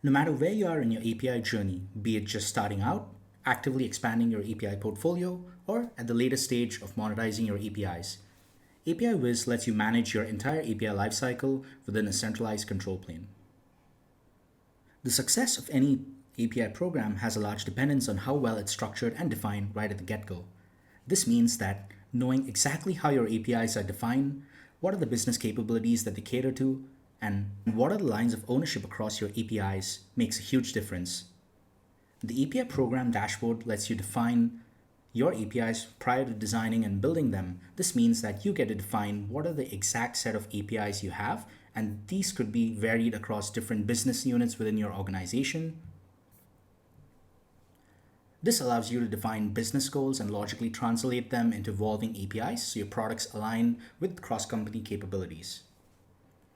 No matter where you are in your API journey, be it just starting out, actively expanding your API portfolio, or at the latest stage of monetizing your APIs, APIwiz lets you manage your entire API lifecycle within a centralized control plane. The success of any API program has a large dependence on how well it's structured and defined right at the get-go. This means that knowing exactly how your APIs are defined, what are the business capabilities that they cater to, and what are the lines of ownership across your APIs makes a huge difference. The API program dashboard lets you define your APIs prior to designing and building them. This means that you get to define what are the exact set of APIs you have, and these could be varied across different business units within your organization. This allows you to define business goals and logically translate them into evolving APIs so your products align with cross-company capabilities.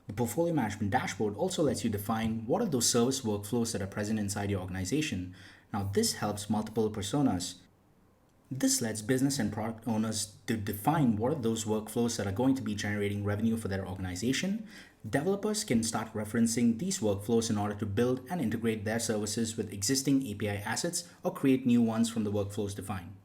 The portfolio management dashboard also lets you define what are those service workflows that are present inside your organization. Now, this helps multiple personas. This lets business and product owners to define what are those workflows that are going to be generating revenue for their organization. Developers can start referencing these workflows in order to build and integrate their services with existing API assets or create new ones from the workflows defined.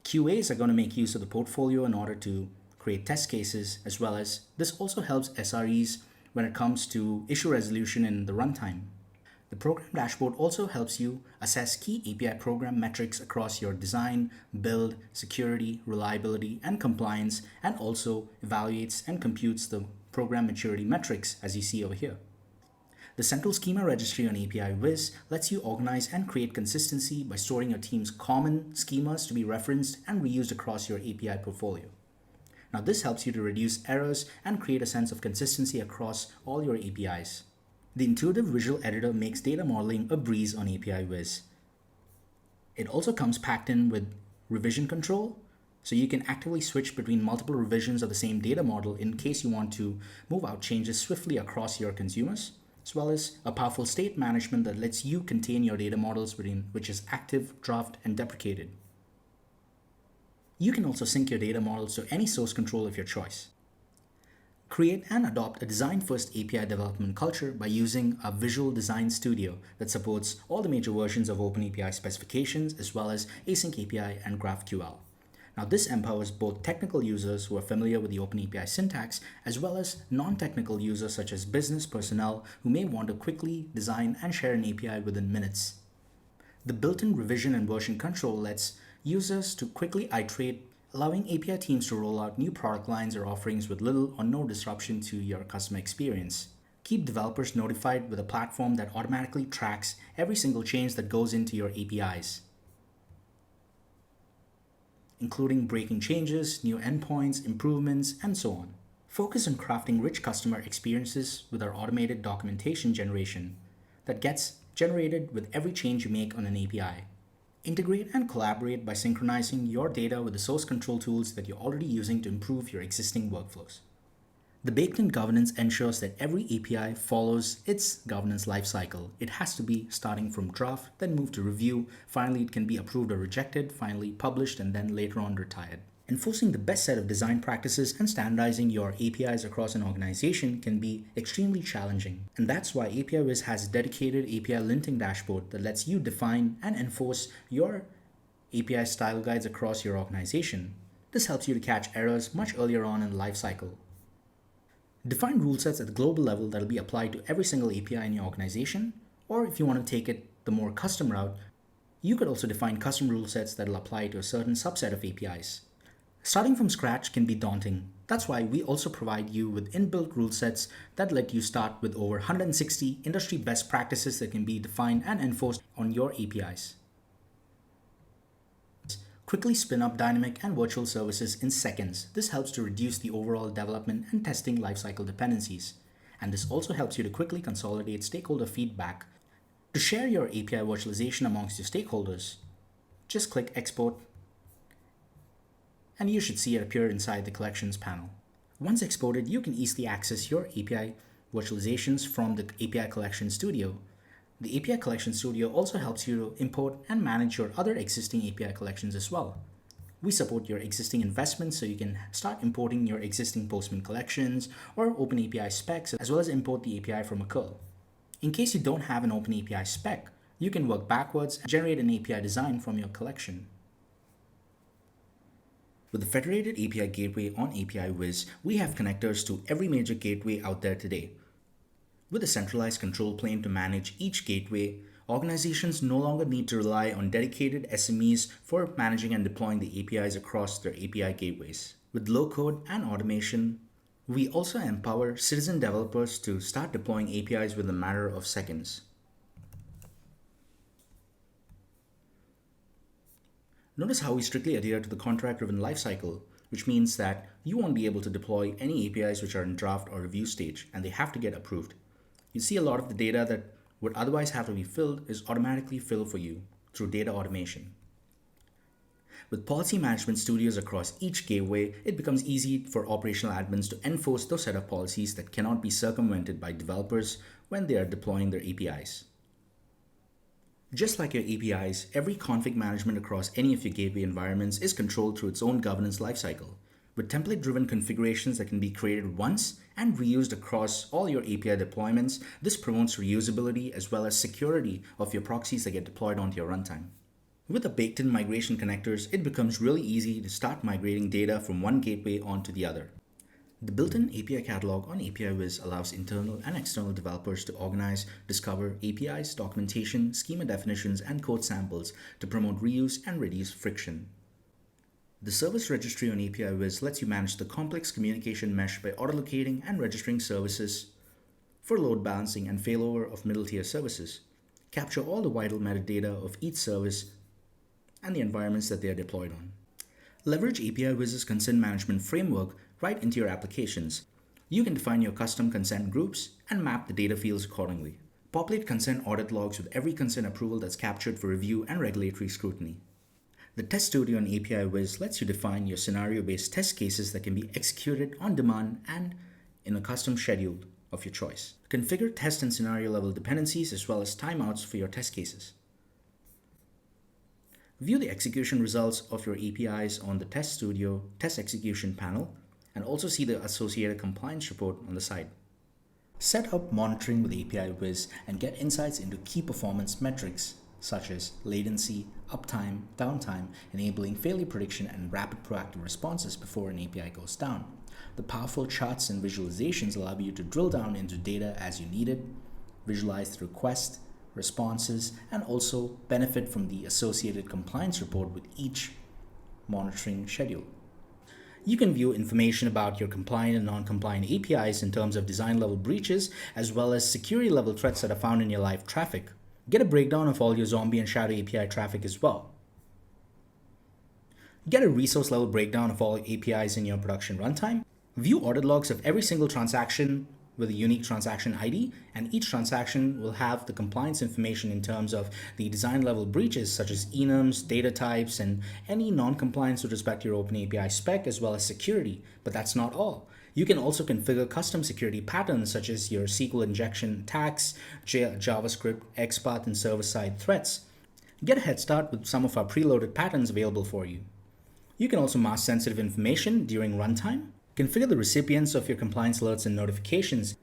QAs are going to make use of the portfolio in order to create test cases, as well as this also helps SREs when it comes to issue resolution in the runtime. The program dashboard also helps you assess key API program metrics across your design, build, security, reliability, and compliance, and also evaluates and computes the program maturity metrics as you see over here. The central schema registry on APIwiz lets you organize and create consistency by storing your team's common schemas to be referenced and reused across your API portfolio. Now, this helps you to reduce errors and create a sense of consistency across all your APIs. The intuitive visual editor makes data modeling a breeze on APIwiz. It also comes packed in with revision control, so you can actively switch between multiple revisions of the same data model in case you want to move out changes swiftly across your consumers, as well as a powerful state management that lets you contain your data models which is active, draft, and deprecated. You can also sync your data models to any source control of your choice. Create and adopt a design-first API development culture by using a Visual Design Studio that supports all the major versions of OpenAPI specifications, as well as Async API and GraphQL. Now, this empowers both technical users who are familiar with the OpenAPI syntax, as well as non-technical users such as business personnel who may want to quickly design and share an API within minutes. The built-in revision and version control lets users to quickly iterate, allowing API teams to roll out new product lines or offerings with little or no disruption to your customer experience. Keep developers notified with a platform that automatically tracks every single change that goes into your APIs, including breaking changes, new endpoints, improvements, and so on. Focus on crafting rich customer experiences with our automated documentation generation that gets generated with every change you make on an API. Integrate and collaborate by synchronizing your data with the source control tools that you're already using to improve your existing workflows. The baked-in governance ensures that every API follows its governance lifecycle. It has to be starting from draft, then move to review, finally it can be approved or rejected, finally published, and then later on retired. Enforcing the best set of design practices and standardizing your APIs across an organization can be extremely challenging. And that's why APIwiz has a dedicated API linting dashboard that lets you define and enforce your API style guides across your organization. This helps you to catch errors much earlier on in the lifecycle. Define rule sets at the global level that will be applied to every single API in your organization, or if you want to take it the more custom route, you could also define custom rule sets that will apply to a certain subset of APIs. Starting from scratch can be daunting. That's why we also provide you with inbuilt rule sets that let you start with over 160 industry best practices that can be defined and enforced on your APIs. Quickly spin up dynamic and virtual services in seconds. This helps to reduce the overall development and testing lifecycle dependencies. And this also helps you to quickly consolidate stakeholder feedback. To share your API virtualization amongst your stakeholders, just click Export, and you should see it appear inside the Collections panel. Once exported, you can easily access your API virtualizations from the API Collection Studio. The API Collection Studio also helps you to import and manage your other existing API collections as well. We support your existing investments, so you can start importing your existing Postman collections or OpenAPI specs, as well as import the API from a curl. In case you don't have an open API spec, you can work backwards and generate an API design from your collection. With the federated API gateway on APIwiz, we have connectors to every major gateway out there today. With a centralized control plane to manage each gateway, organizations no longer need to rely on dedicated SMEs for managing and deploying the APIs across their API gateways. With low code and automation, we also empower citizen developers to start deploying APIs within a matter of seconds. Notice how we strictly adhere to the contract-driven lifecycle, which means that you won't be able to deploy any APIs which are in draft or review stage, and they have to get approved. You see a lot of the data that would otherwise have to be filled is automatically filled for you through data automation. With policy management studios across each gateway, it becomes easy for operational admins to enforce those set of policies that cannot be circumvented by developers when they are deploying their APIs. Just like your APIs, every config management across any of your gateway environments is controlled through its own governance lifecycle, with template-driven configurations that can be created once and reused across all your API deployments. This promotes reusability as well as security of your proxies that get deployed onto your runtime. With the baked-in migration connectors, it becomes really easy to start migrating data from one gateway onto the other. The built-in API catalog on APIwiz allows internal and external developers to organize, discover APIs, documentation, schema definitions, and code samples to promote reuse and reduce friction. The service registry on APIwiz lets you manage the complex communication mesh by autolocating and registering services for load balancing and failover of middle-tier services. Capture all the vital metadata of each service and the environments that they are deployed on. Leverage APIwiz's consent management framework right into your applications. You can define your custom consent groups and map the data fields accordingly. Populate consent audit logs with every consent approval that's captured for review and regulatory scrutiny. The Test Studio on APIwiz lets you define your scenario-based test cases that can be executed on demand and in a custom schedule of your choice. Configure test and scenario-level dependencies as well as timeouts for your test cases. View the execution results of your APIs on the Test Studio Test Execution panel and also see the associated compliance report on the side. Set up monitoring with APIwiz and get insights into key performance metrics such as latency, uptime, downtime, enabling failure prediction and rapid proactive responses before an API goes down. The powerful charts and visualizations allow you to drill down into data as you need it, visualize the request, responses, and also benefit from the associated compliance report with each monitoring schedule. You can view information about your compliant and non-compliant APIs in terms of design level breaches as well as security level threats that are found in your live traffic. Get a breakdown of all your zombie and shadow API traffic as well. Get a resource level breakdown of all APIs in your production runtime. View audit logs of every single transaction with a unique transaction ID, and each transaction will have the compliance information in terms of the design level breaches such as enums, data types, and any non-compliance with respect to your OpenAPI spec as well as security. But that's not all. You can also configure custom security patterns such as your SQL injection attacks, JavaScript, XPath, and server-side threats. Get a head start with some of our preloaded patterns available for you. You can also mask sensitive information during runtime. Configure the recipients of your compliance alerts and notifications.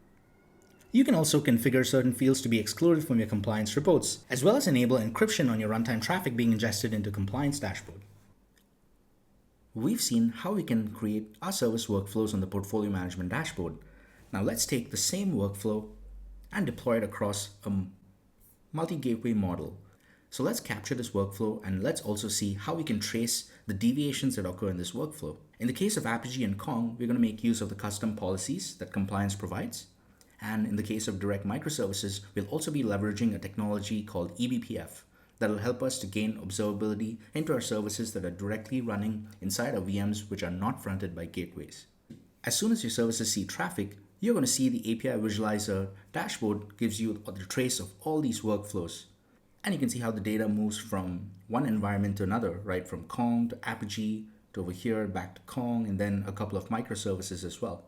You can also configure certain fields to be excluded from your compliance reports, as well as enable encryption on your runtime traffic being ingested into compliance dashboard. We've seen how we can create our service workflows on the portfolio management dashboard. Now let's take the same workflow and deploy it across a multi-gateway model. So let's capture this workflow and let's also see how we can trace the deviations that occur in this workflow. In the case of Apigee and Kong, we're going to make use of the custom policies that compliance provides. And in the case of direct microservices, we'll also be leveraging a technology called eBPF that will help us to gain observability into our services that are directly running inside our VMs which are not fronted by gateways. As soon as your services see traffic, you're going to see the API Visualizer dashboard gives you the trace of all these workflows. And you can see how the data moves from one environment to another, right? From Kong to Apigee to over here, back to Kong, and then a couple of microservices as well.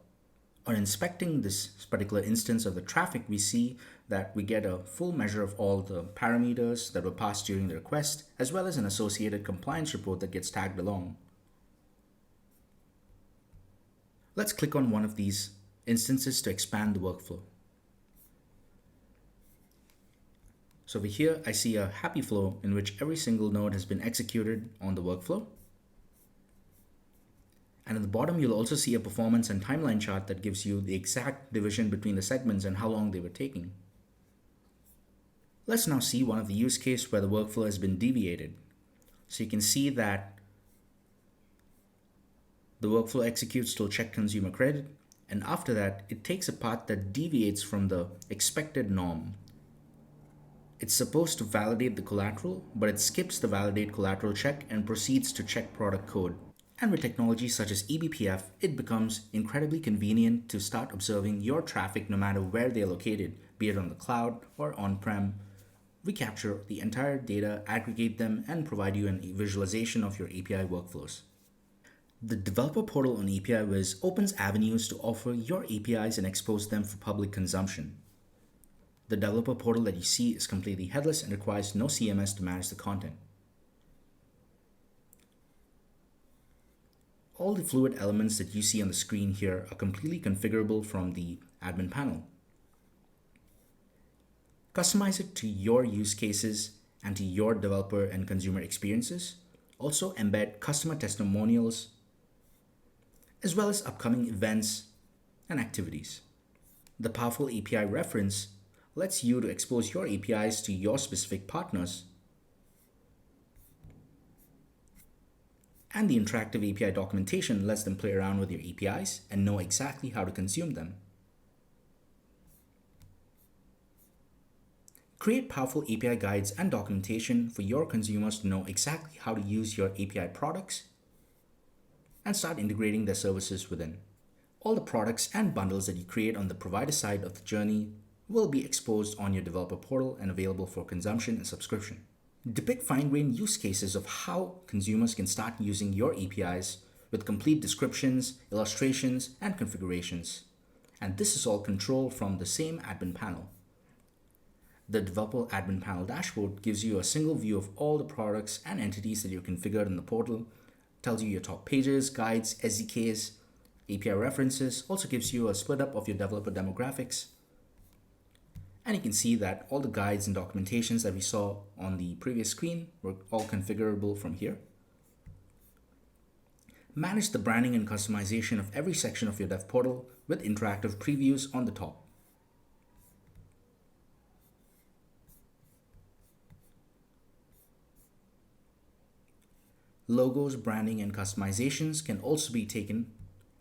On inspecting this particular instance of the traffic, we see that we get a full measure of all the parameters that were passed during the request, as well as an associated compliance report that gets tagged along. Let's click on one of these instances to expand the workflow. So over here, I see a happy flow in which every single node has been executed on the workflow. And at the bottom, you'll also see a performance and timeline chart that gives you the exact division between the segments and how long they were taking. Let's now see one of the use cases where the workflow has been deviated. So you can see that the workflow executes till check consumer credit, and after that, it takes a path that deviates from the expected norm. It's supposed to validate the collateral, but it skips the validate collateral check and proceeds to check product code. And with technology such as eBPF, it becomes incredibly convenient to start observing your traffic no matter where they're located, be it on the cloud or on-prem. We capture the entire data, aggregate them, and provide you a visualization of your API workflows. The developer portal on APIwiz opens avenues to offer your APIs and expose them for public consumption. The developer portal that you see is completely headless and requires no CMS to manage the content. All the fluid elements that you see on the screen here are completely configurable from the admin panel. Customize it to your use cases and to your developer and consumer experiences. Also embed customer testimonials, as well as upcoming events and activities. The powerful API reference lets you to expose your APIs to your specific partners. And the interactive API documentation lets them play around with your APIs and know exactly how to consume them. Create powerful API guides and documentation for your consumers to know exactly how to use your API products and start integrating their services within. All the products and bundles that you create on the provider side of the journey will be exposed on your developer portal and available for consumption and subscription. Depict fine-grained use cases of how consumers can start using your APIs with complete descriptions, illustrations, and configurations. And this is all controlled from the same admin panel. The developer admin panel dashboard gives you a single view of all the products and entities that you configured in the portal, tells you your top pages, guides, SDKs, API references, also gives you a split up of your developer demographics. And you can see that all the guides and documentations that we saw on the previous screen were all configurable from here. Manage the branding and customization of every section of your dev portal with interactive previews on the top. Logos, branding, and customizations can also be taken,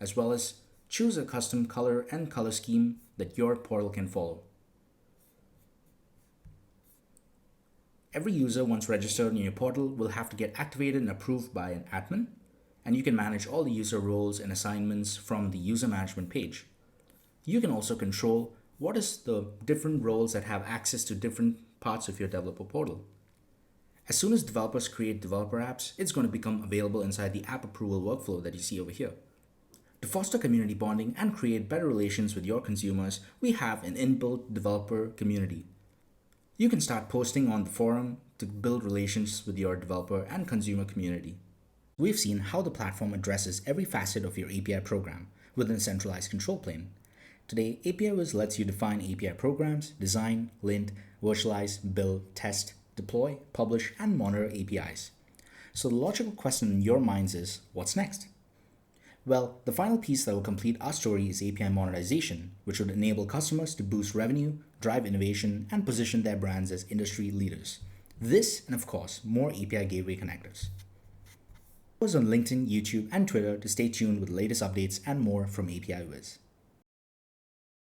as well as choose a custom color and color scheme that your portal can follow. Every user, once registered in your portal, will have to get activated and approved by an admin, and you can manage all the user roles and assignments from the user management page. You can also control what is the different roles that have access to different parts of your developer portal. As soon as developers create developer apps, it's going to become available inside the app approval workflow that you see over here. To foster community bonding and create better relations with your consumers, we have an inbuilt developer community. You can start posting on the forum to build relations with your developer and consumer community. We've seen how the platform addresses every facet of your API program within a centralized control plane. Today, APIwiz lets you define API programs, design, lint, virtualize, build, test, deploy, publish, and monitor APIs. So the logical question in your minds is, what's next? Well, the final piece that will complete our story is API monetization, which would enable customers to boost revenue, drive innovation, and position their brands as industry leaders. This, and of course, more API gateway connectors. Follow us on LinkedIn, YouTube, and Twitter to stay tuned with the latest updates and more from APIwiz.